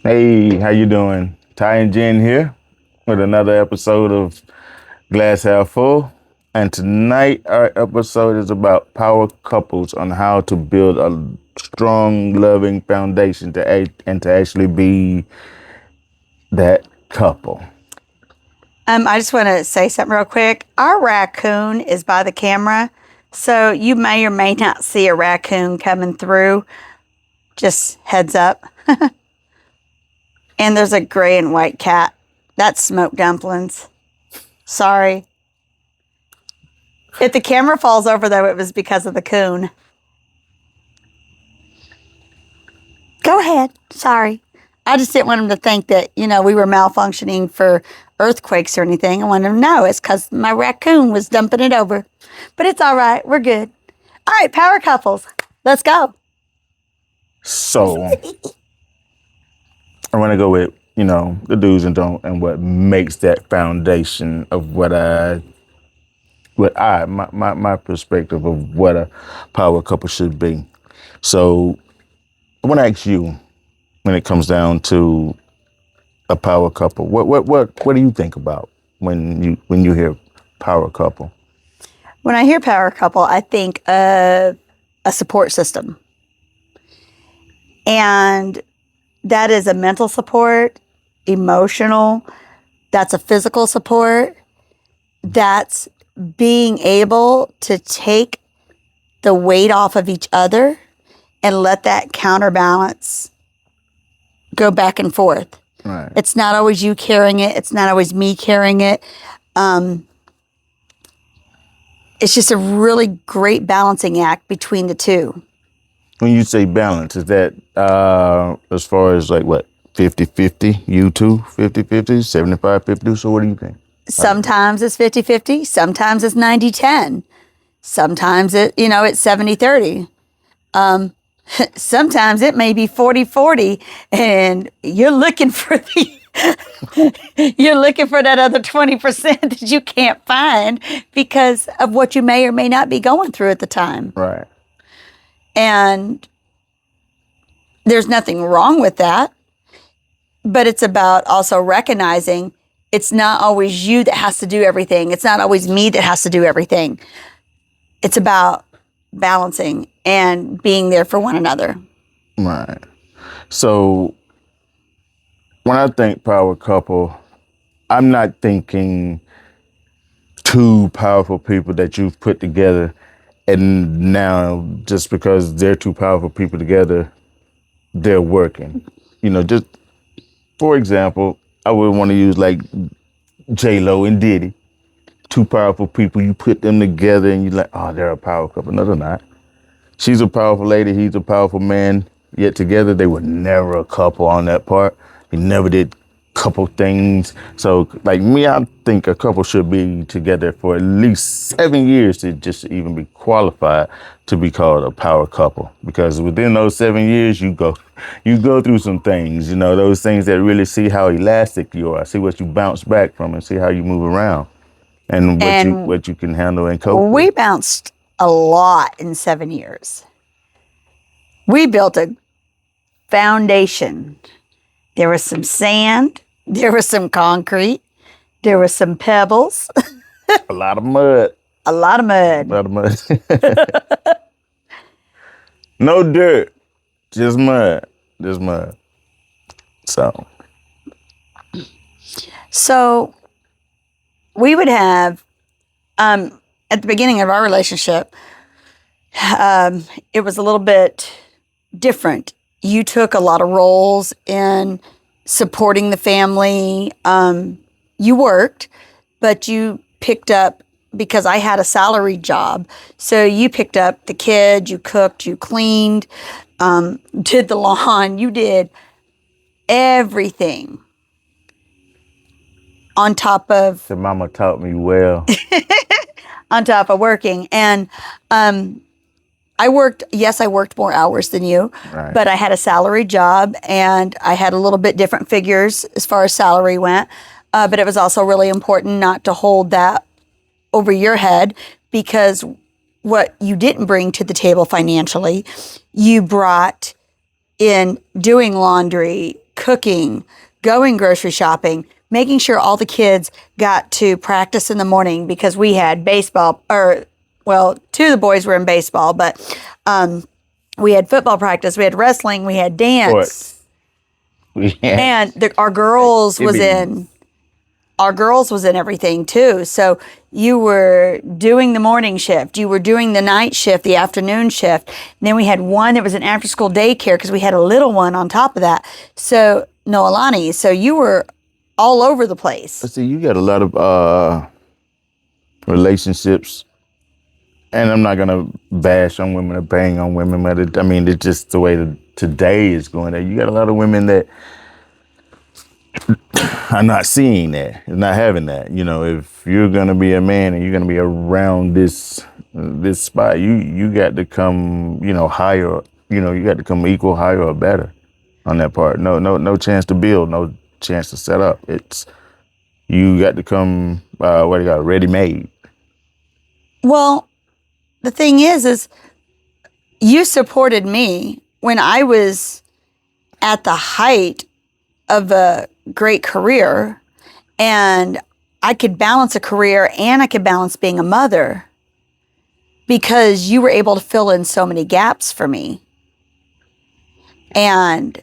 Hey, how you doing? Ty and Jen here with another episode of Glass Half Full. And tonight our episode is about power couples on how to build a strong, loving foundation to actually be that couple. I just want to say something real quick. Our raccoon is by the camera, so you may or may not see a raccoon coming through. Just heads up. And there's a gray and white cat. That's smoked dumplings. Sorry. If the camera falls over, though, it was because of the coon. Go ahead. Sorry. I just didn't want him to think that, we were malfunctioning for earthquakes or anything. I wanted him to know it's because my raccoon was dumping it over. But it's all right. We're good. All right, power couples. Let's go. So I want to go with, the do's and don'ts and what makes that foundation of my perspective of what a power couple should be. So I want to ask you, when it comes down to a power couple, what do you think about when you hear power couple? When I hear power couple, I think of a support system. And that is a mental support, emotional, that's a physical support, that's being able to take the weight off of each other and let that counterbalance go back and forth. Right. It's not always you carrying it. It's not always me carrying it. It's just a really great balancing act between the two. When you say balance, is that as far as like what, 50-50, you two, 50-50, 75-50? So what do you think? Sometimes it's 50-50. Sometimes it's 90-10. Sometimes it's 70-30. Sometimes it may be 40-40, and you're looking for that other 20% that you can't find because of what you may or may not be going through at the time. Right. And there's nothing wrong with that, but it's about also recognizing it's not always you that has to do everything. It's not always me that has to do everything. It's about balancing and being there for one another. Right. So when I think power couple, I'm not thinking two powerful people that you've put together and now just because they're two powerful people together, they're working. Just for example, I would want to use like J-Lo and Diddy. Two powerful people, you put them together and you're like, oh, they're a power couple. No, they're not. She's a powerful lady, he's a powerful man, yet together they were never a couple on that part. They never did couple things. So like me, I think a couple should be together for at least 7 years to just even be qualified to be called a power couple. Because within those 7 years, you go through some things, those things that really see how elastic you are, see what you bounce back from and see how you move around and what you can handle and cope with. We bounced a lot in 7 years. We built a foundation. There was some sand, there was some concrete, there was some pebbles. A lot of mud. A lot of mud. A lot of mud. No dirt, just mud. Just mud. So we would have, at the beginning of our relationship, it was a little bit different. You took a lot of roles in supporting the family. You worked, but you picked up, because I had a salary job, so you picked up the kid, you cooked, you cleaned, did the lawn, you did everything on top of... The mama taught me well. On top of working. And I worked more hours than you, right. But I had a salary job and I had a little bit different figures as far as salary went. But it was also really important not to hold that over your head, because what you didn't bring to the table financially, you brought in doing laundry, cooking, going grocery shopping, making sure all the kids got to practice in the morning because we had baseball, or, well, two of the boys were in baseball, but we had football practice, we had wrestling, we had dance. Yeah. And our girls It was be- in everything too. So you were doing the morning shift, you were doing the night shift, the afternoon shift. And then we had one that was an after school daycare because we had a little one on top of that. So Noelani, so you were all over the place. See, you got a lot of relationships, and I'm not gonna bash on women or bang on women, but it's just the way that today is going. You got a lot of women that are not seeing that, not having that. If you're gonna be a man and you're gonna be around this spot, you got to come, higher. You got to come equal, higher, or better on that part. No chance to build, no chance to set up. You got to come, what do you got, ready made. Well, the thing is you supported me when I was at the height of a great career, and I could balance a career and I could balance being a mother because you were able to fill in so many gaps for me. And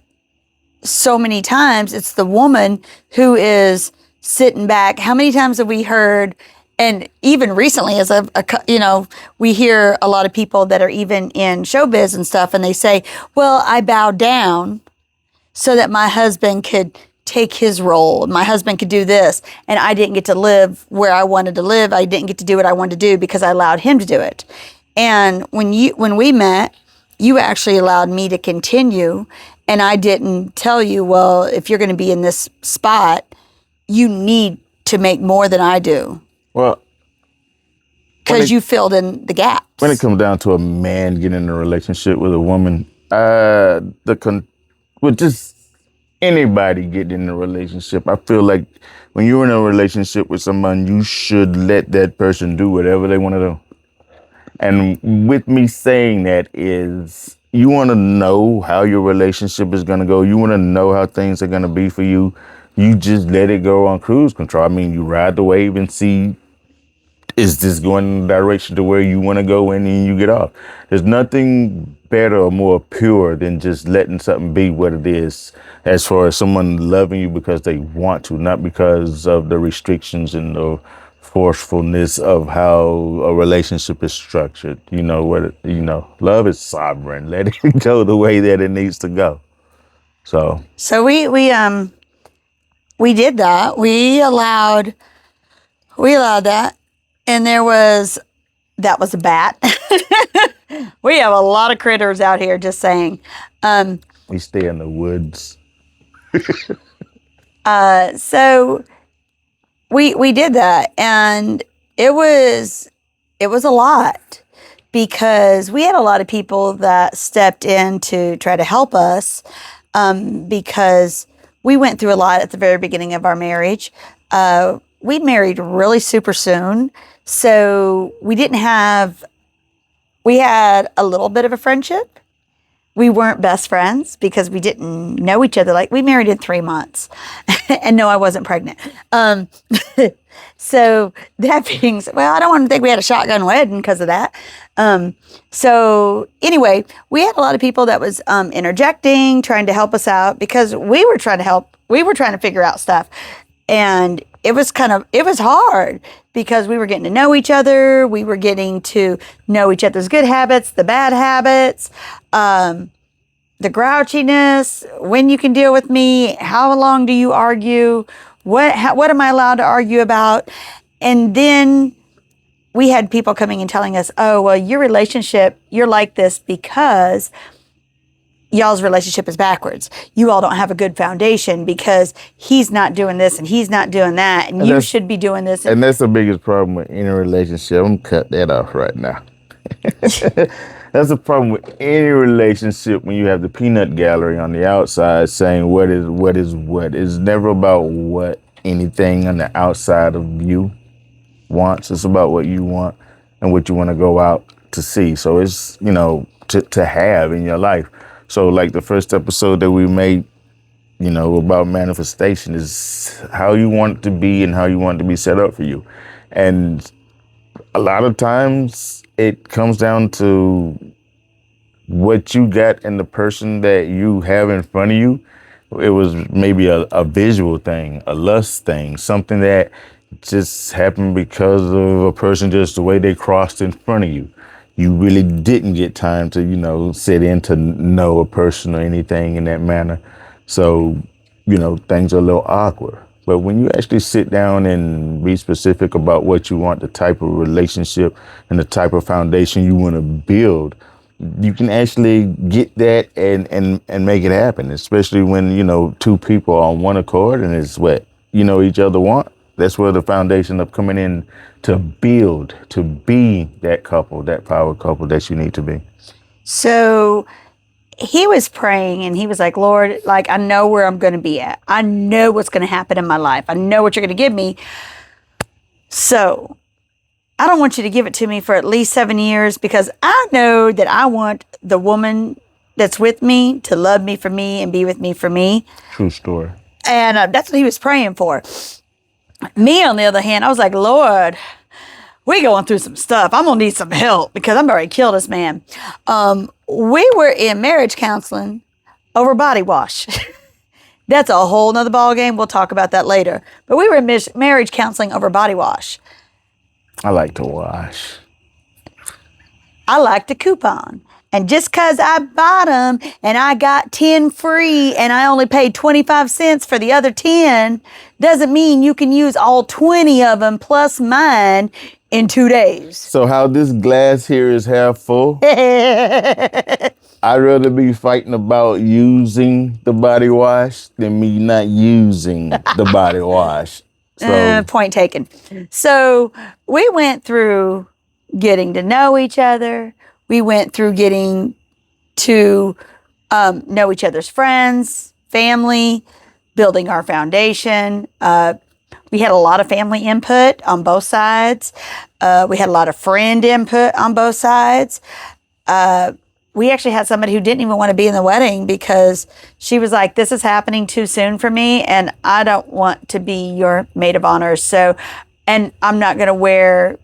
so many times it's the woman who is sitting back. How many times have we heard, and even recently as we hear a lot of people that are even in showbiz and stuff, and they say, well, I bowed down so that my husband could take his role. My husband could do this, and I didn't get to live where I wanted to live. I didn't get to do what I wanted to do because I allowed him to do it. And when we met, you actually allowed me to continue, and I didn't tell you, well, if you're going to be in this spot, you need to make more than I do. Well, because you filled in the gaps. When it comes down to a man getting in a relationship with a woman, with just anybody getting in a relationship, I feel like when you're in a relationship with someone, you should let that person do whatever they want to do. And with me saying that is, you want to know how your relationship is going to go. You want to know how things are going to be for you. You just let it go on cruise control. You ride the wave and see, is this going in the direction to where you want to go in, and you get off. There's nothing better or more pure than just letting something be what it is, as far as someone loving you because they want to, not because of the restrictions and the forcefulness of how a relationship is structured. Love is sovereign. Let it go the way that it needs to go. So we did that. We allowed that. And that was a bat. We have a lot of critters out here, just saying. We stay in the woods. So we did that, and it was a lot because we had a lot of people that stepped in to try to help us, because we went through a lot at the very beginning of our marriage. We'd married really super soon, so we had a little bit of a friendship. We weren't best friends because we didn't know each other. Like, we married in 3 months. And no, I wasn't pregnant. So that being said, well, I don't want to think we had a shotgun wedding because of that. So anyway, we had a lot of people that was interjecting, trying to help us out because we were trying to help. We were trying to figure out stuff. And it was hard because we were getting to know each other. We were getting to know each other's good habits, the bad habits, the grouchiness, when you can deal with me, how long do you argue, what am I allowed to argue about? And then we had people coming and telling us, oh, well, your relationship, you're like this because y'all's relationship is backwards. You all don't have a good foundation because he's not doing this and he's not doing that, and you should be doing this. And that's the biggest problem with any relationship. I'm gonna cut that off right now. That's the problem with any relationship when you have the peanut gallery on the outside saying what is what. It's never about what anything on the outside of you wants. It's about what you want and what you want to go out to see. So it's, to have in your life. So like the first episode that we made, about manifestation is how you want it to be and how you want it to be set up for you. And a lot of times it comes down to what you got in the person that you have in front of you. It was maybe a visual thing, a lust thing, something that just happened because of a person, just the way they crossed in front of you. You really didn't get time to, sit in to know a person or anything in that manner. So, things are a little awkward. But when you actually sit down and be specific about what you want, the type of relationship and the type of foundation you want to build, you can actually get that and make it happen, especially when, two people are on one accord and it's what, each other want. That's where the foundation of coming in to build, to be that couple, that power couple that you need to be. So he was praying and he was like, Lord, like, I know where I'm going to be at. I know what's going to happen in my life. I know what you're going to give me. So I don't want you to give it to me for at least 7 years, because I know that I want the woman that's with me to love me for me and be with me for me. True story. And that's what he was praying for. Me, on the other hand, I was like, Lord, we going through some stuff. I'm going to need some help because I'm already killed this man. We were in marriage counseling over body wash. That's a whole nother ball game. We'll talk about that later. But we were in marriage counseling over body wash. I like to wash. I like to coupon. And just because I bought them and I got 10 free and I only paid 25 cents for the other 10 doesn't mean you can use all 20 of them plus mine in 2 days. So how this glass here is half full, I'd rather be fighting about using the body wash than me not using the body wash. So Point taken. So we went through getting to know each other. We went through getting to know each other's friends, family, building our foundation. We had a lot of family input on both sides. We had a lot of friend input on both sides. We actually had somebody who didn't even want to be in the wedding because she was like, this is happening too soon for me and I don't want to be your maid of honor. So, and I'm not going to wear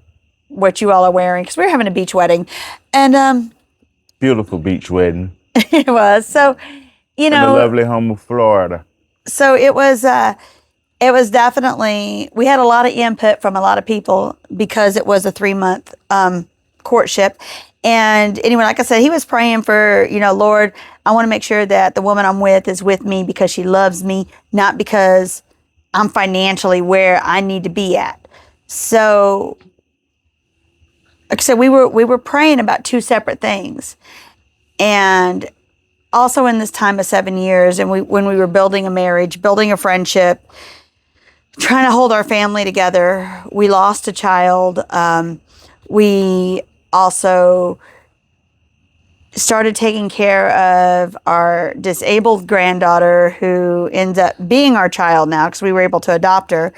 what you all are wearing, because we were having a beach wedding. And beautiful beach wedding. It was. So, in the lovely home of Florida. So it was definitely, we had a lot of input from a lot of people because it was a 3-month courtship. And anyway, like I said, he was praying for, Lord, I want to make sure that the woman I'm with is with me because she loves me, not because I'm financially where I need to be at. So, like I said, we were praying about 2 separate things. And also in this time of 7 years, and when we were building a marriage, building a friendship, trying to hold our family together, we lost a child. We also started taking care of our disabled granddaughter, who ends up being our child now because we were able to adopt her.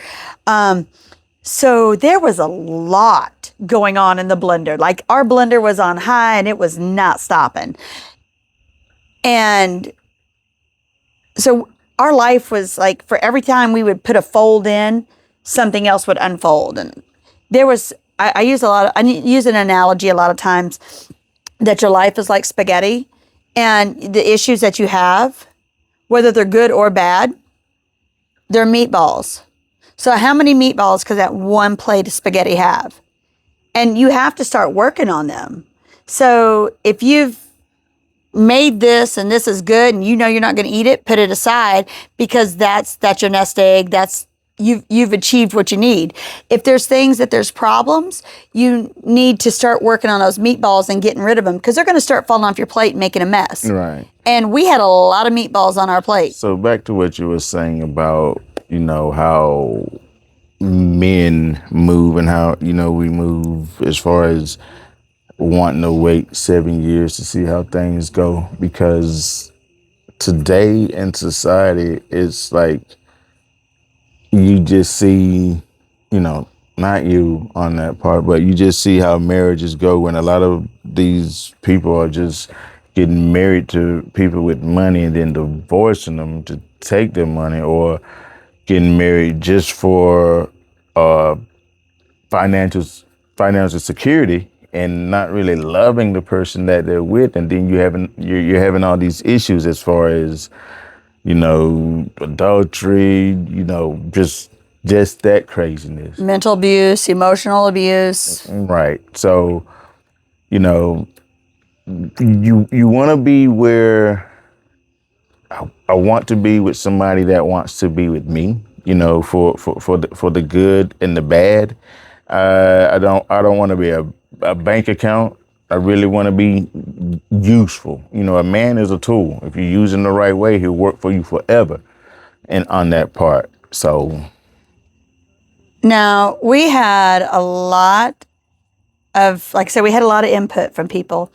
So there was a lot going on in the blender. Like, our blender was on high and it was not stopping. And so our life was like, for every time we would put a fold in, something else would unfold. And there was, I use an analogy a lot of times that your life is like spaghetti, and the issues that you have, whether they're good or bad, they're meatballs. So how many meatballs could that one plate of spaghetti have? And you have to start working on them. So if you've made this and this is good and you're not going to eat it, put it aside, because that's your nest egg. That's you've achieved what you need. If there's there's problems, you need to start working on those meatballs and getting rid of them, because they're going to start falling off your plate and making a mess. Right. And we had a lot of meatballs on our plate. So back to what you were saying about, how men move and how, we move, as far as wanting to wait 7 years to see how things go, because today in society, it's like you just see, not you on that part, but you just see how marriages go when a lot of these people are just getting married to people with money and then divorcing them to take their money, or getting married just for uh, financial financial security and not really loving the person that they're with, and then you're having all these issues as far as adultery, just that craziness. Mental abuse, emotional abuse. Right. So, you know, you want to be where I want to be with somebody that wants to be with me, for the good and the bad. I don't want to be a bank account. I really want to be useful. A man is a tool. If you use him the right way, he'll work for you forever. And on that part, so Now, we had a lot of, like I said, we had a lot of input from people.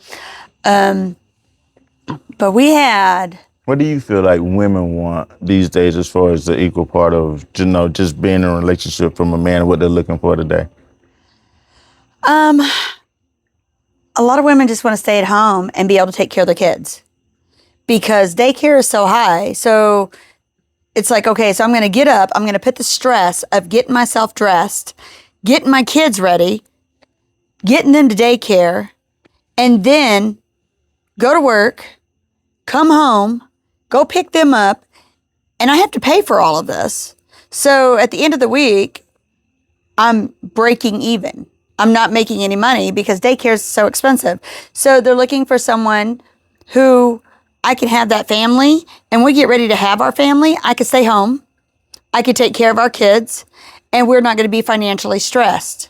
But we had, what do you feel like women want these days as far as the equal part of, just being in a relationship from a man, what they're looking for today? a lot of women just want to stay at home and be able to take care of their kids because daycare is so high. So it's like, okay, so I'm going to get up. I'm going to put the stress of getting myself dressed, getting my kids ready, getting them to daycare, and then go to work, come home, go pick them up, and I have to pay for all of this. So at the end of the week, I'm breaking even. I'm not making any money because daycare is so expensive. So they're looking for someone who I can have that family, and we get ready to have our family. I could stay home. I could take care of our kids, and we're not going to be financially stressed.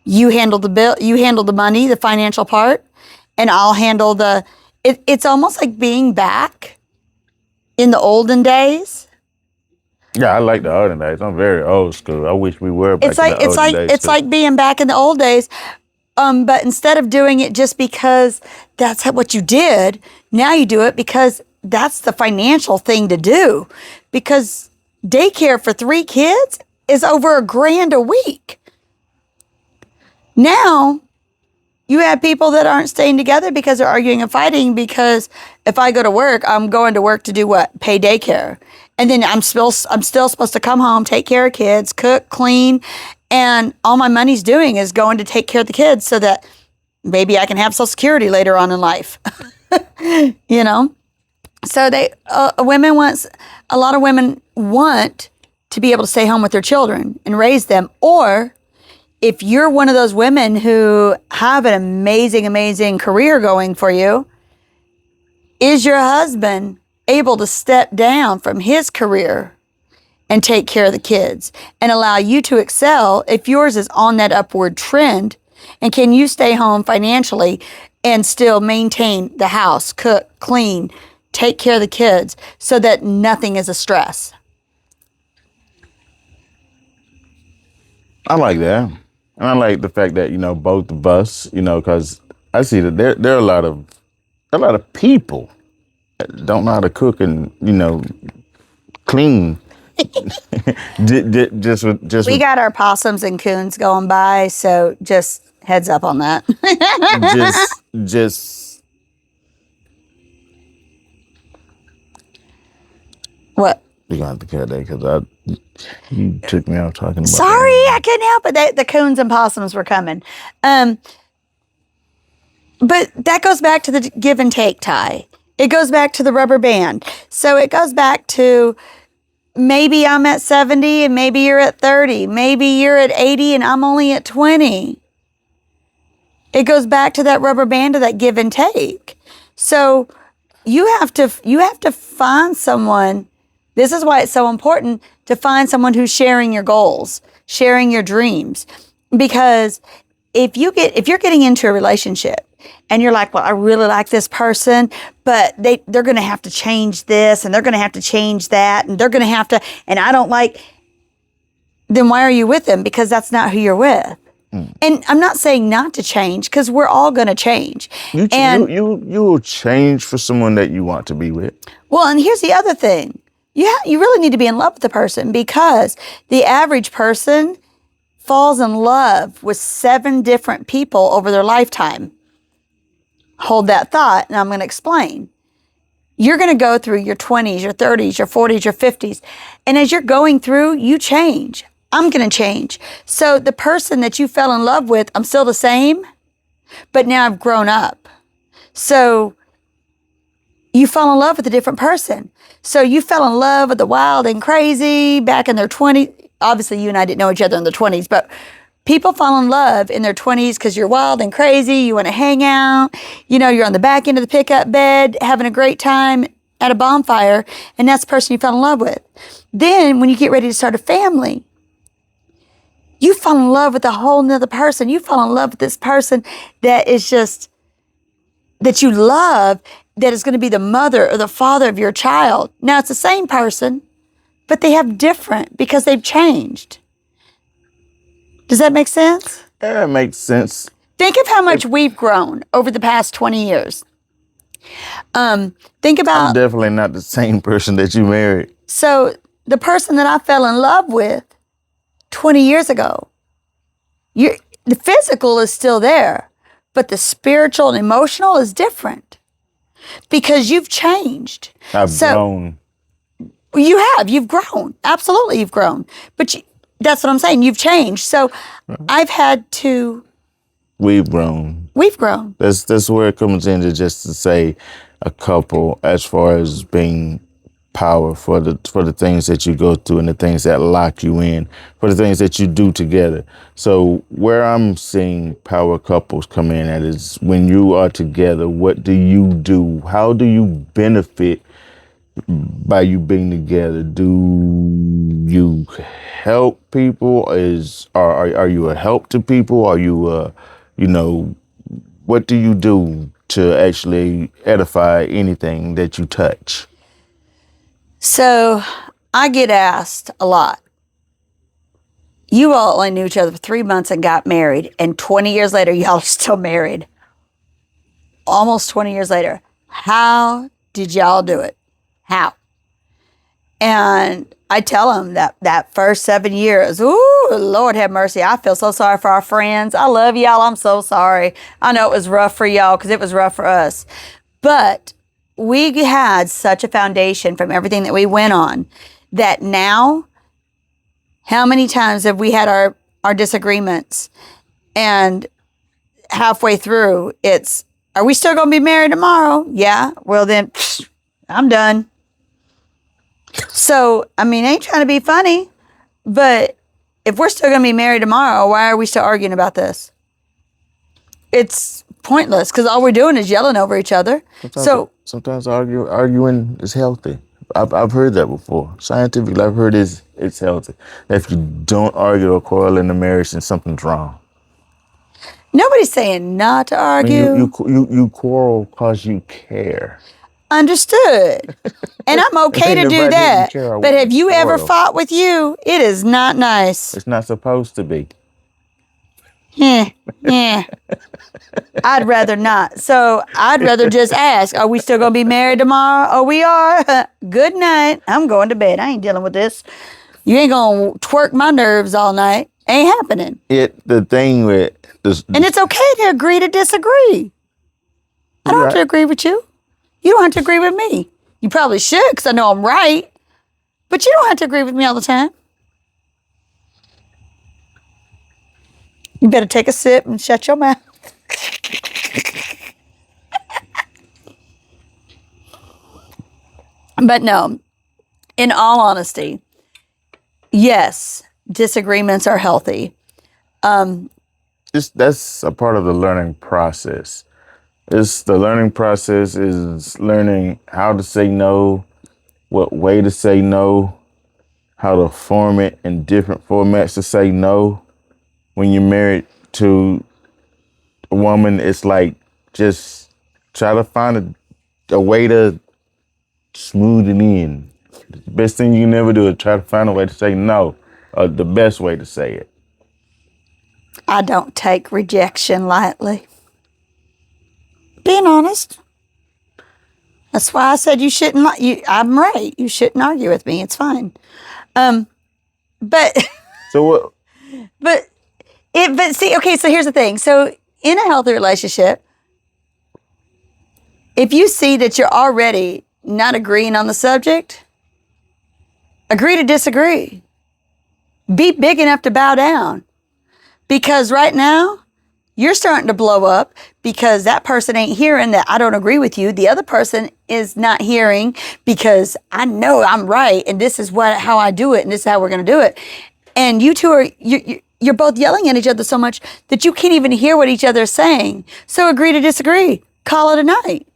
You handle the bill, you handle the money, the financial part, and I'll handle it's almost like being back in the olden days. Yeah, I like the olden days. I'm very old school. I wish we were back in the olden days. It's like being back in the old days. But instead of doing it just because that's what you did, now you do it because that's the financial thing to do. Because daycare for 3 kids is over $1,000 a week. Now, you have people that aren't staying together because they're arguing and fighting because if I go to work, I'm going to work to do what? Pay daycare. And then I'm still supposed to come home, take care of kids, cook, clean, and all my money's doing is going to take care of the kids so that maybe I can have Social Security later on in life. So a lot of women want to be able to stay home with their children and raise them. Or if you're one of those women who have an amazing, amazing career going for you, is your husband able to step down from his career and take care of the kids and allow you to excel if yours is on that upward trend? And can you stay home financially and still maintain the house, cook, clean, take care of the kids so that nothing is a stress? I like that. And I like the fact that, both of us, because I see that there are a lot of people that don't know how to cook and, clean. just We got our possums and coons going by, so just heads up on that. just What? We're gonna have to cut that because you took me out talking about Sorry, that. I couldn't help it. The coons and possums were coming. But that goes back to the give and take, Ty. It goes back to the rubber band. So it goes back to maybe I'm at 70 and maybe you're at 30. Maybe you're at 80 and I'm only at 20. It goes back to that rubber band of that give and take. So you have to find someone. This is why it's so important to find someone who's sharing your goals, sharing your dreams. Because if you're getting into a relationship and you're like, well, I really like this person, but they're going to have to change this and they're going to have to change that and they're going to have to, and I don't like, then why are you with them? Because that's not who you're with. And I'm not saying not to change because we're all going to change. You will change for someone that you want to be with. Well, and here's the other thing. You really need to be in love with the person because the average person falls in love with 7 different people over their lifetime. hold that thought, and I'm going to explain. You're going to go through your 20s, your 30s, your 40s, your 50s. And as you're going through, you change. I'm going to change. So the person that you fell in love with, I'm still the same, but now I've grown up. So you fall in love with a different person. So you fell in love with the wild and crazy back in their 20s. Obviously, you and I didn't know each other in the 20s, but people fall in love in their 20s because you're wild and crazy. You want to hang out. You know, you're on the back end of the pickup bed, having a great time at a bonfire, and that's the person you fell in love with. Then when you get ready to start a family, you fall in love with a whole nother person. You fall in love with this person that is just, that you love, that is going to be the mother or the father of your child. Now, it's the same person, but they have different because they've changed. Does that make sense? Yeah, it makes sense. Think of how much we've grown over the past 20 years. Think I'm about, definitely not the same person that you married. so the person that I fell in love with 20 years ago, the physical is still there, but the spiritual and emotional is different because you've changed. I've grown. You've grown. Absolutely, you've grown. But that's what I'm saying. You've changed. So I've had to. We've grown. We've grown. That's where it comes into, just to say a couple, as far as being power for the things that you go through and the things that lock you in, for the things that you do together. So where I'm seeing power couples come in at is when you are together, what do you do? How do you benefit by you being together? Do you help people? Are you a help to people? Are you what do you do to actually edify anything that you touch? So I get asked a lot. You all only knew each other for 3 months and got married, and 20 years later, y'all are still married. Almost 20 years later. How did y'all do it? How? And I tell them that first 7 years, ooh, Lord have mercy. I feel so sorry for our friends. I love y'all. I'm so sorry. I know it was rough for y'all because it was rough for us. But we had such a foundation from everything that we went on that now, how many times have we had our disagreements? And halfway through, it's, are we still going to be married tomorrow? Yeah. Well, then I'm done. So, I mean, I ain't trying to be funny, but if we're still going to be married tomorrow, why are we still arguing about this? It's pointless because all we're doing is yelling over each other. Sometimes arguing is healthy. I've heard that before. Scientifically, I've heard it's healthy. If you don't argue or quarrel in a marriage, then something's wrong. Nobody's saying not to argue. I mean, you quarrel because you care. Understood. And I'm okay to do that. But have you ever fought with you? It is not nice. It's not supposed to be. Yeah. I'd rather not. So I'd rather just ask, are we still going to be married tomorrow? Oh, we are. Good night. I'm going to bed. I ain't dealing with this. You ain't going to twerk my nerves all night. Ain't happening. The thing with this, and it's okay to agree to disagree. I don't have to agree with you. You don't have to agree with me. You probably should because I know I'm right. But you don't have to agree with me all the time. You better take a sip and shut your mouth. But no, in all honesty, yes, disagreements are healthy. That's a part of the learning process. The learning process is learning how to say no, what way to say no, how to form it in different formats to say no. When you're married to a woman, it's like just try to find a way to smooth it in. The best thing you can ever do is try to find a way to say no, or the best way to say it. I don't take rejection lightly. Being honest. That's why I said you shouldn't. I'm right. You shouldn't argue with me. It's fine. But so what? But see, okay. So here's the thing. So in a healthy relationship, If you see that you're already not agreeing on the subject, agree to disagree. Be big enough to bow down. Because right now, you're starting to blow up because that person ain't hearing that I don't agree with you. The other person is not hearing because I know I'm right and this is how I do it and this is how we're going to do it. And you two you're both yelling at each other so much that you can't even hear what each other is saying. So agree to disagree. Call it a night.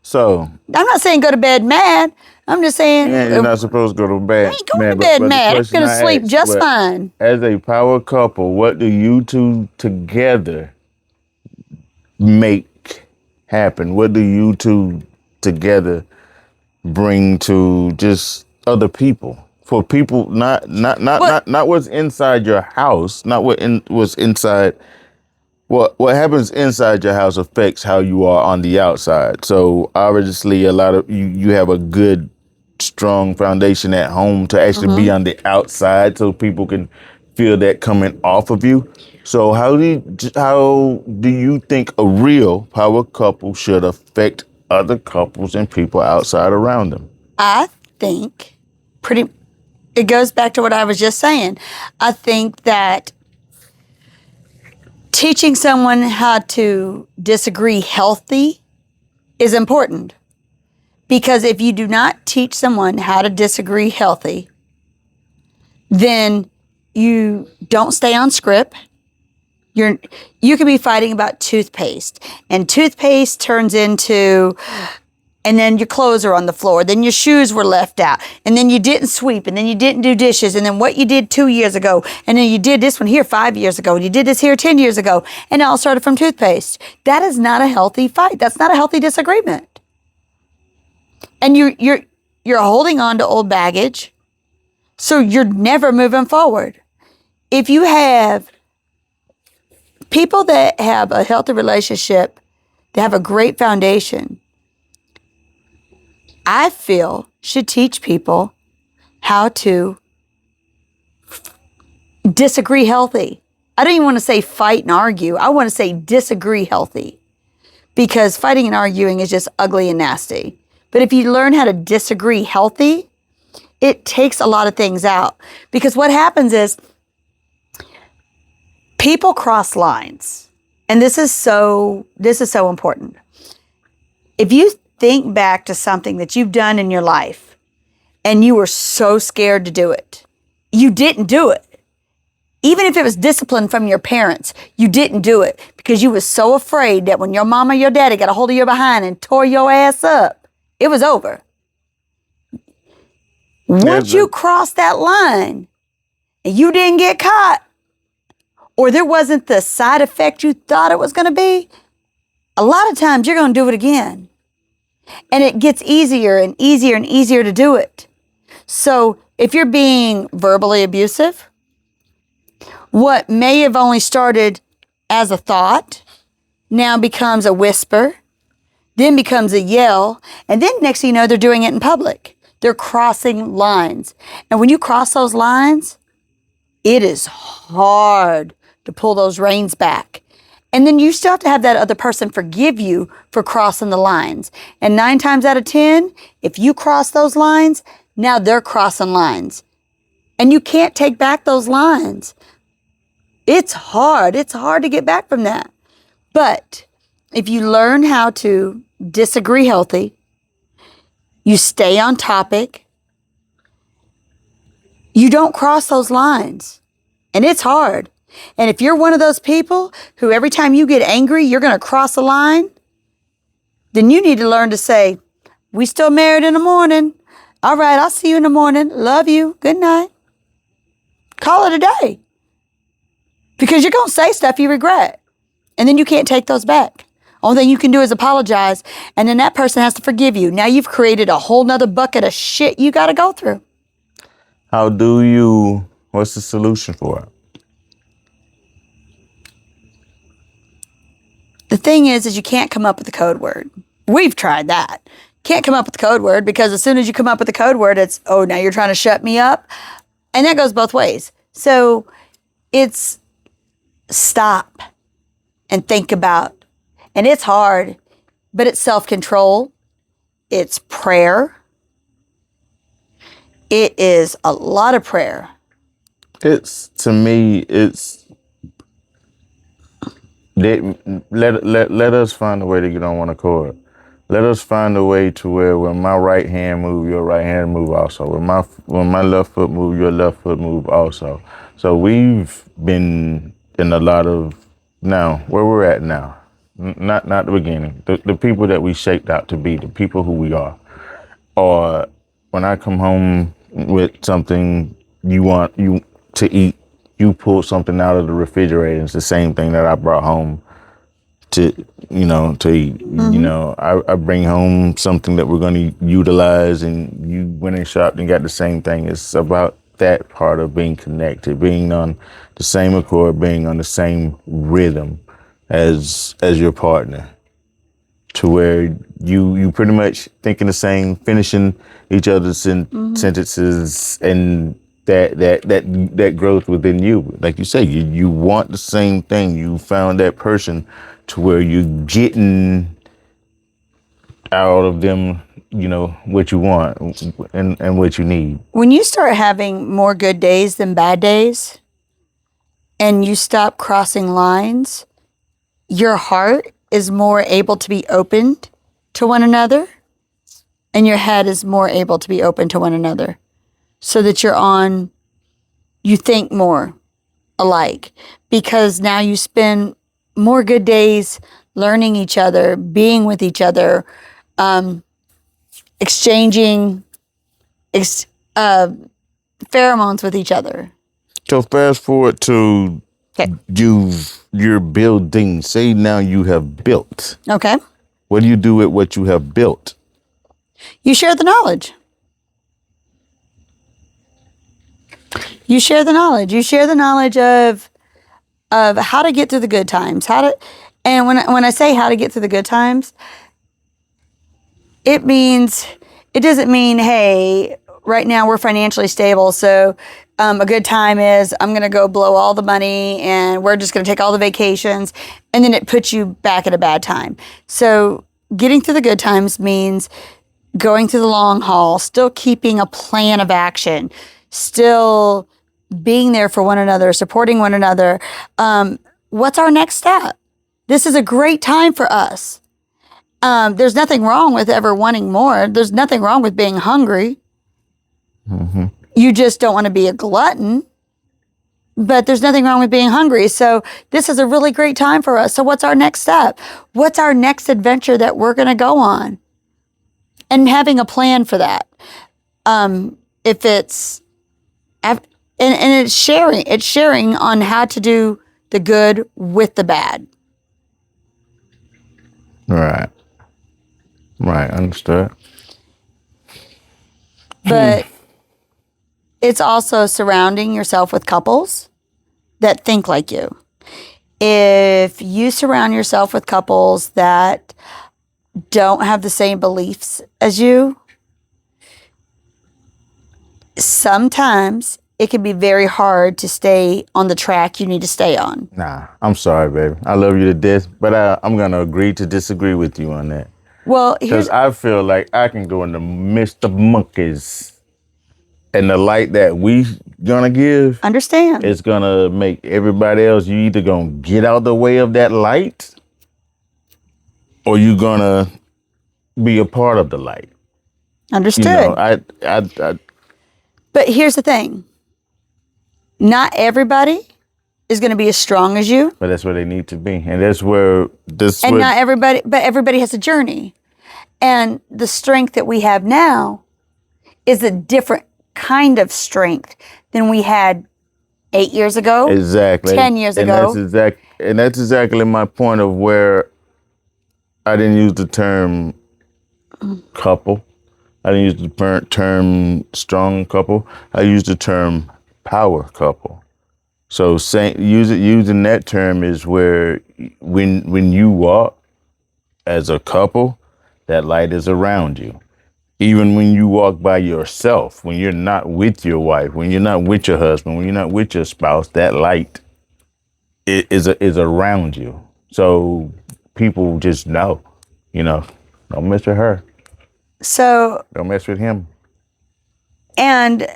So I'm not saying go to bed mad. I'm just saying you're not supposed to go to bed. I ain't going to bed mad. I'm going to sleep just fine. As a power couple, what do you two together make happen? What do you two together bring to just other people? For people, not what's inside your house, not what's inside. What happens inside your house affects how you are on the outside. So obviously, a lot of you have a good, strong foundation at home to actually be on the outside, so people can feel that coming off of you. So how do you think a real power couple should affect other couples and people outside around them? I think it goes back to what I was just saying. I think that teaching someone how to disagree healthy is important. Because if you do not teach someone how to disagree healthy, then you don't stay on script. You could be fighting about toothpaste, and toothpaste turns into, and then your clothes are on the floor, then your shoes were left out, and then you didn't sweep, and then you didn't do dishes, and then what you did 2 years ago, and then you did this one here 5 years ago, and you did this here 10 years ago, and it all started from toothpaste. That is not a healthy fight. That's not a healthy disagreement. And you're holding on to old baggage, so you're never moving forward. If you have people that have a healthy relationship, they have a great foundation, I feel should teach people how to disagree healthy. I don't even want to say fight and argue. I want to say disagree healthy, because fighting and arguing is just ugly and nasty. But if you learn how to disagree healthy, it takes a lot of things out. Because what happens is people cross lines. And this is so important. If you think back to something that you've done in your life and you were so scared to do it, you didn't do it. Even if it was discipline from your parents, you didn't do it because you were so afraid that when your mama or your daddy got a hold of your behind and tore your ass up, it was over. Once you crossed that line and you didn't get caught, or there wasn't the side effect you thought it was going to be, a lot of times you're going to do it again. And it gets easier and easier and easier to do it. So if you're being verbally abusive, what may have only started as a thought now becomes a whisper, then becomes a yell, and then next thing you know, they're doing it in public. They're crossing lines. And when you cross those lines, it is hard to pull those reins back. And then you still have to have that other person forgive you for crossing the lines. And 9 times out of 10, if you cross those lines, now they're crossing lines. And you can't take back those lines. It's hard. It's hard to get back from that. But if you learn how to disagree healthy, you stay on topic, you don't cross those lines. And it's hard. And if you're one of those people who every time you get angry, you're going to cross a line, then you need to learn to say, we still married in the morning. All right, I'll see you in the morning. Love you. Good night. Call it a day. Because you're going to say stuff you regret. And then you can't take those back. Only thing you can do is apologize. And then that person has to forgive you. Now you've created a whole nother bucket of shit you got to go through. What's the solution for it? The thing is you can't come up with a code word. We've tried that. Can't come up with a code word because as soon as you come up with a code word, it's, oh, now you're trying to shut me up. And that goes both ways. So it's stop and think about. And it's hard. but it's self-control, it's prayer. It is a lot of prayer. It's, to me, it's, let us find a way to get on one accord. Let us find a way to where when my right hand move, your right hand move also. When my left foot move, your left foot move also. So we've been in a lot of, now where we're at now, not the beginning. The people that we shaped out to be, the people who we are. Or when I come home with something you want you to eat, you pull something out of the refrigerator. It's the same thing that I brought home to to eat. I bring home something that we're going to utilize, and you went and shopped and got the same thing. It's about that part of being connected, being on the same accord, being on the same rhythm as your partner, to where you pretty much thinking the same, finishing each other's sentences, and that growth within you. Like you say, you want the same thing. You found that person to where you're getting out of them, what you want and what you need. When you start having more good days than bad days, and you stop crossing lines, your heart is more able to be opened to one another, and your head is more able to be open to one another, so that you think more alike, because now you spend more good days learning each other, being with each other, exchanging pheromones with each other. So fast forward to you're building. Say now you have built. Okay. What do you do with what you have built? You share the knowledge. You share the knowledge. You share the knowledge of how to get through the good times. And when I say how to get through the good times, it doesn't mean, hey, right now we're financially stable, so a good time is I'm going to go blow all the money and we're just going to take all the vacations, and then it puts you back at a bad time. So getting through the good times means going through the long haul, still keeping a plan of action, still being there for one another, supporting one another. What's our next step? This is a great time for us. There's nothing wrong with ever wanting more. There's nothing wrong with being hungry. Mm-hmm. You just don't want to be a glutton. But there's nothing wrong with being hungry. So this is a really great time for us. So what's our next step? What's our next adventure that we're going to go on? And having a plan for that. If it's, and it's sharing on how to do the good with the bad. Right. Understood. But it's also surrounding yourself with couples that think like you. If you surround yourself with couples that don't have the same beliefs as you, sometimes it can be very hard to stay on the track you need to stay on. Nah, I'm sorry, baby. I love you to death, but I'm going to agree to disagree with you on that. Well, because I feel like I can go in the midst of monkeys, and the light that we gonna give, understand, it's gonna make everybody else, you either gonna get out the way of that light, or you gonna be a part of the light. Understood. But here's the thing. Not everybody is going to be as strong as you. But that's where they need to be. And that's where not everybody, but everybody has a journey. And the strength that we have now is a different kind of strength than we had 8 years ago. Exactly. 10 years ago. That's exactly my point of where I didn't use the term couple. I didn't use the term strong couple. I used the term power couple. So using that term is where when you walk as a couple, that light is around you. Even when you walk by yourself, when you're not with your wife, when you're not with your husband, when you're not with your spouse, that light is around you. So people just know. You know, don't mess with her. So, Don't mess with him. and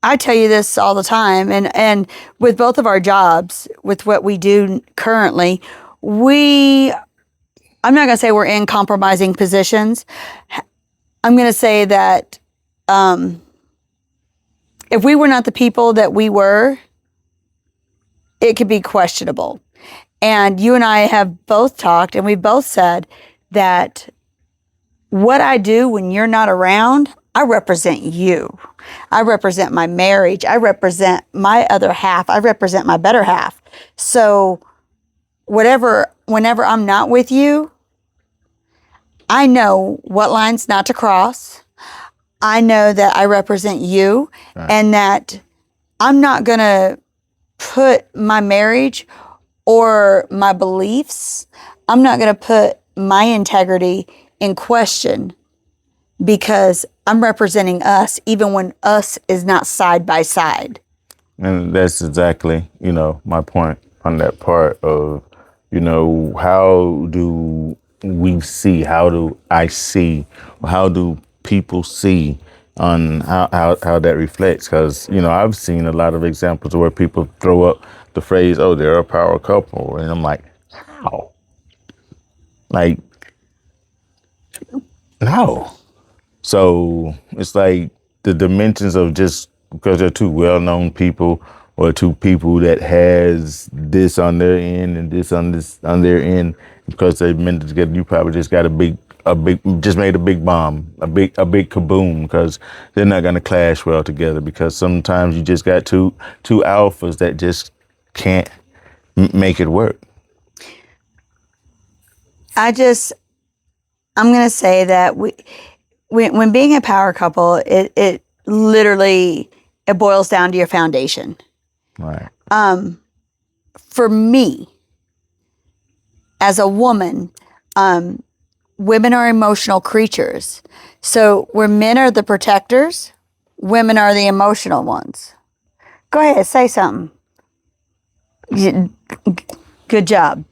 I tell you this all the time, and with both of our jobs, with what we do currently, I'm not going to say we're in compromising positions. I'm going to say that if we were not the people that we were, it could be questionable. And you and I have both talked, and we've both said that what I do when you're not around, I represent you. I represent my marriage. I represent my other half. I represent my better half. So whenever I'm not with you, I know what lines not to cross. I know that I represent you, Right. and that I'm not going to put my marriage or my beliefs, I'm not going to put my integrity in question because I'm representing us, even when us is not side by side. And that's exactly, my point on that part of, how do we see, how do I see, how do people see on how that reflects? Because, I've seen a lot of examples where people throw up the phrase, oh, they're a power couple. And I'm like, how? Like, no. So it's like the dimensions of just because they're two well-known people or two people that has this on their end and this on their end, because they've been together, you probably just got just made a big bomb, a big kaboom, because they're not gonna clash well together, because sometimes you just got two alphas that just can't make it work. I'm going to say that when being a power couple, it literally, it boils down to your foundation. Right. For me, as a woman, women are emotional creatures. So where men are the protectors, women are the emotional ones. Go ahead, say something. Good job.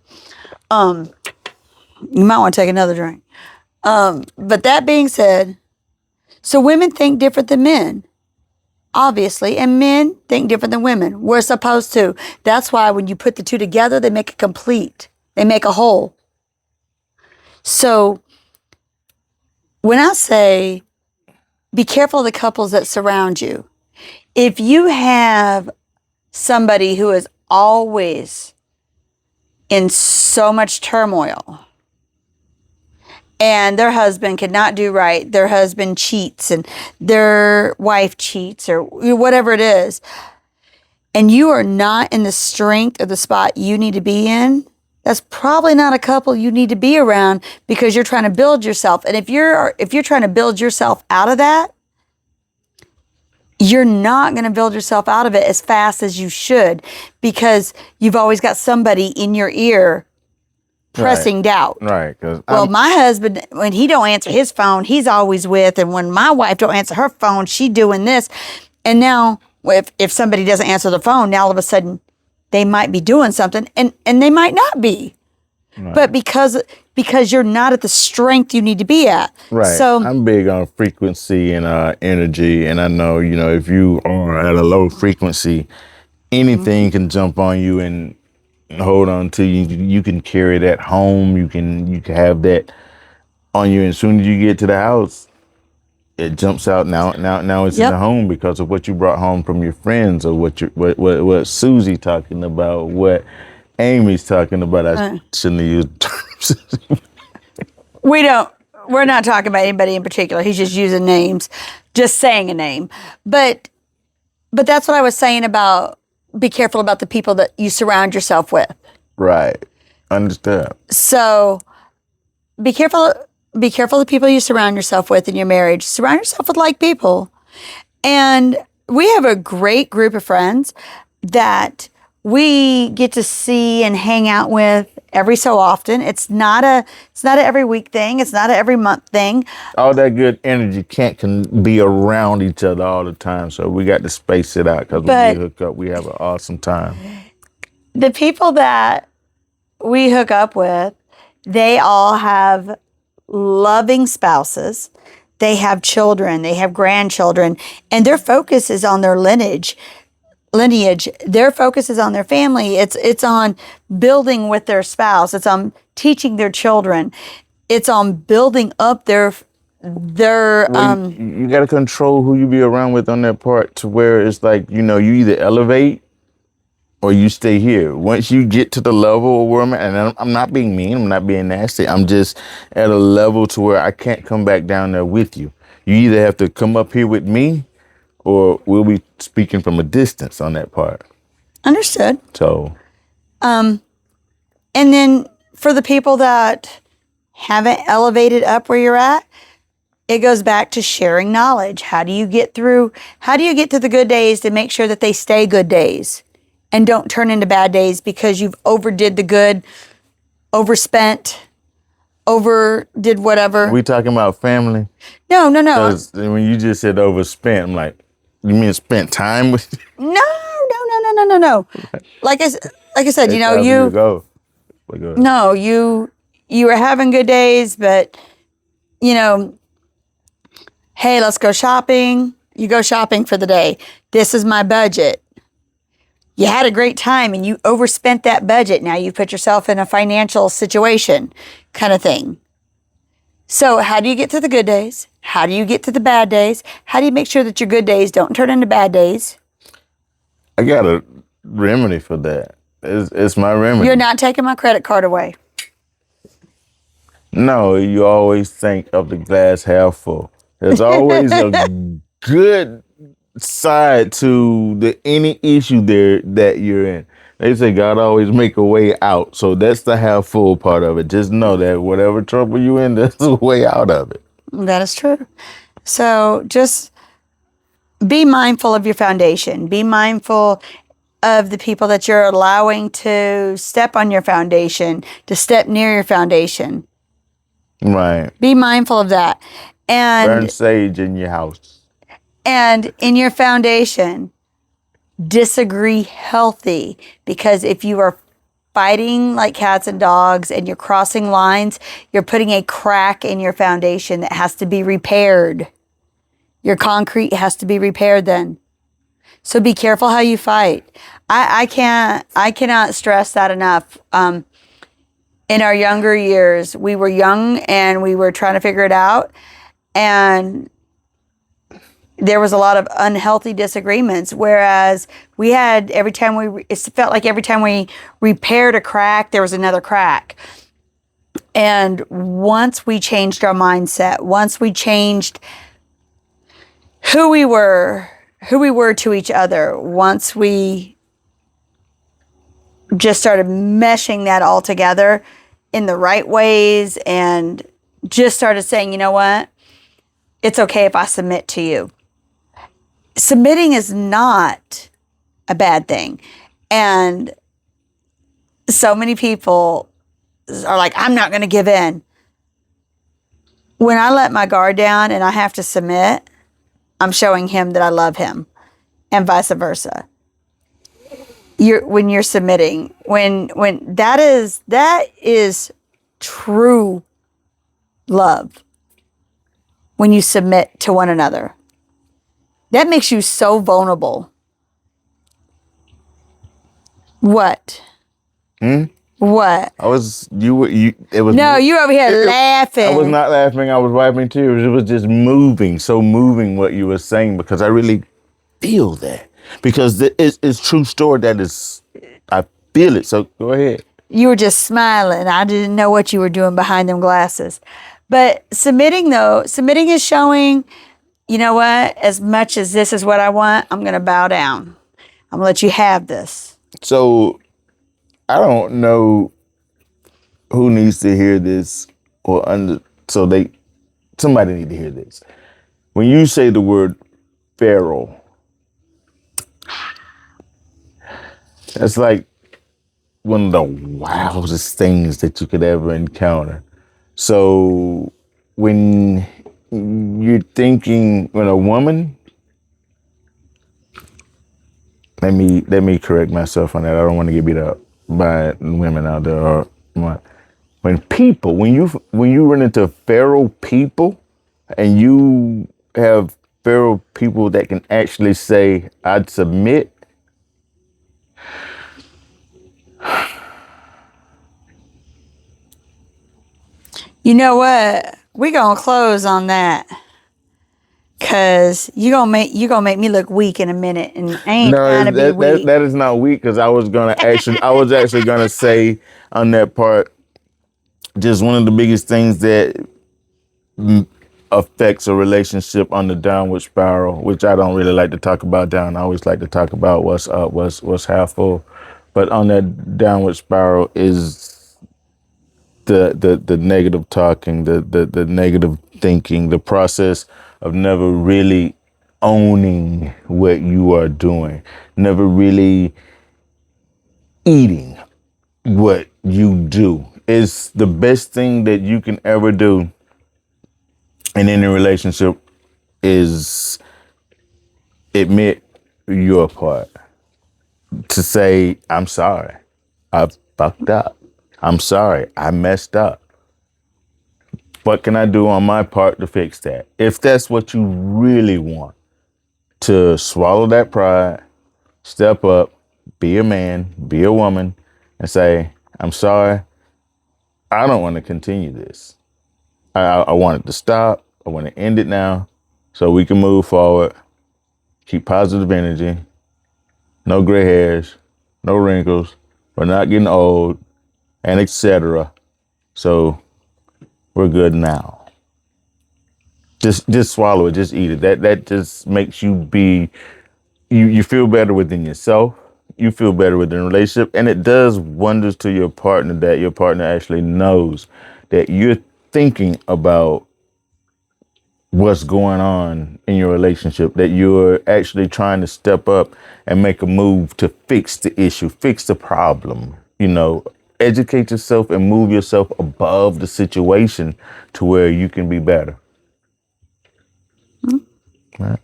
You might want to take another drink. But that being said, so women think different than men, obviously, and men think different than women. We're supposed to. That's why when you put the two together, they make it complete. They make a whole. So when I say be careful of the couples that surround you, if you have somebody who is always in so much turmoil, and their husband cannot do right, their husband cheats and their wife cheats or whatever it is, and you are not in the strength or the spot you need to be in, that's probably not a couple you need to be around, because you're trying to build yourself. And if you're trying to build yourself out of that, you're not going to build yourself out of it as fast as you should, because you've always got somebody in your ear pressing doubt. Right. Because my husband, when he don't answer his phone, he's always with, and when my wife don't answer her phone, she doing this. And now if somebody doesn't answer the phone, now all of a sudden they might be doing something, and they might not be. Right. But because you're not at the strength you need to be at. Right. So I'm big on frequency and energy, and I know, if you are at a low frequency, anything can jump on you and hold on to you. You can carry that home. You can have that on you. And as soon as you get to the house, it jumps out. Now it's in the home because of what you brought home from your friends, or what Susie talking about, what Amy's talking about. I shouldn't have used terms. We're not talking about anybody in particular. He's just using names, just saying a name. But that's what I was saying about be careful about the people that you surround yourself with. Right. Understood. So be careful of the people you surround yourself with in your marriage. Surround yourself with like people. And we have a great group of friends that we get to see and hang out with every so often. It's not a every week thing. It's not a every month thing. All that good energy can be around each other all the time. So we got to space it out, because when we hook up, we have an awesome time. The people that we hook up with, they all have loving spouses. They have children, they have grandchildren, and their focus is on their lineage. Their focus is on their family. It's on building with their spouse. It's on teaching their children. It's on building up their Well, you got to control who you be around with on that part to where it's like, you know, you either elevate or you stay here. Once you get to the level where I'm at, and I'm not being mean, I'm not being nasty, I'm just at a level to where I can't come back down there with you. You either have to come up here with me or we'll be speaking from a distance on that part. understood. So, And then for the people that haven't elevated up where you're at, it goes back to sharing knowledge. How do you get through the good days to make sure that they stay good days and don't turn into bad days because you've overdid the good, overspent, overdid whatever? we talking about family? No. Because when you just said overspent, I'm like, you mean spent time with? No. Like I said, you know, It's time for you to go. Like, no, you were having good days, but you know, hey, let's go shopping. You go shopping for the day. This is my budget. You had a great time and you overspent that budget. Now you put yourself in a financial situation kind of thing. So how do you get to the good days? How do you get to the bad days? How do you make sure that your good days don't turn into bad days? I got a remedy for that. It's my remedy. You're not taking my credit card away. No, you always think of the glass half full. There's always a good side to any issue there that you're in. They say God always make a way out. So that's the half full part of it. Just know that whatever trouble you in, there's a way out of it. That is true. So just be mindful of your foundation. Be mindful of the people that you're allowing to step on your foundation, to step near your foundation. Right. Be mindful of that. Burn And sage in your house. and in your foundation, disagree healthy, because if you are fighting like cats and dogs and you're crossing lines, you're putting a crack in your foundation that has to be repaired. Your concrete has to be repaired then. So be careful how you fight. I cannot stress that enough. In our younger years, we were young and we were trying to figure it out. And there was a lot of unhealthy disagreements, whereas we had it felt like every time we repaired a crack, there was another crack. And once we changed our mindset, once we changed who we were to each other, once we just started meshing that all together in the right ways and just started saying, you know what? It's okay if I submit to you. Submitting is not a bad thing. And so many people are like, I'm not going to give in. When I let my guard down and I have to submit, I'm showing him that I love him, and vice versa. When you're submitting, when that is true love. When you submit to one another, that makes you so vulnerable. What? What? I was it was No, you over here laughing. I was not laughing, I was wiping tears. It was just moving what you were saying, because I really feel that. Because it's true story I feel it. So go ahead. You were just smiling. I didn't know what you were doing behind them glasses. But submitting is showing, you know what? As much as this is what I want, I'm going to bow down. I'm going to let you have this. So I don't know who needs to hear this somebody need to hear this. When you say the word Pharaoh, that's like one of the wildest things that you could ever encounter. So when you're thinking when a woman, let me correct myself on that. I don't want to get beat up by women out there or what. When you run into feral people and you have feral people that can actually say, I'd submit. You know what? We gonna close on that. Cause you gonna make me look weak in a minute, and I ain't No, trying to be weak. that is not weak because I was actually gonna say on that part, just one of the biggest things that affects a relationship on the downward spiral, which I don't really like to talk about down. I always like to talk about what's up, what's half full. But on that downward spiral is the negative talking, the negative thinking, the process of never really owning what you are doing, never really eating what you do. It's the best thing that you can ever do in any relationship is admit your part. To say, I'm sorry, I fucked up. I'm sorry, I messed up. What can I do on my part to fix that? If that's what you really want, to swallow that pride, step up, be a man, be a woman, and say, I'm sorry, I don't want to continue this. I want it to stop. I want to end it now so we can move forward, keep positive energy, no gray hairs, no wrinkles, we're not getting old, and etc. So we're good now. Just swallow it, just eat it. That just makes you feel better within yourself. You feel better within a relationship, and it does wonders to your partner that your partner actually knows that you're thinking about what's going on in your relationship, that you're actually trying to step up and make a move to fix the issue, fix the problem, educate yourself and move yourself above the situation to where you can be better. Right.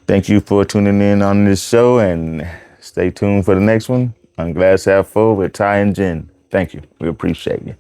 Thank you for tuning in on this show and stay tuned for the next one on Glass Half Full with Ty and Jen. Thank you. We appreciate you.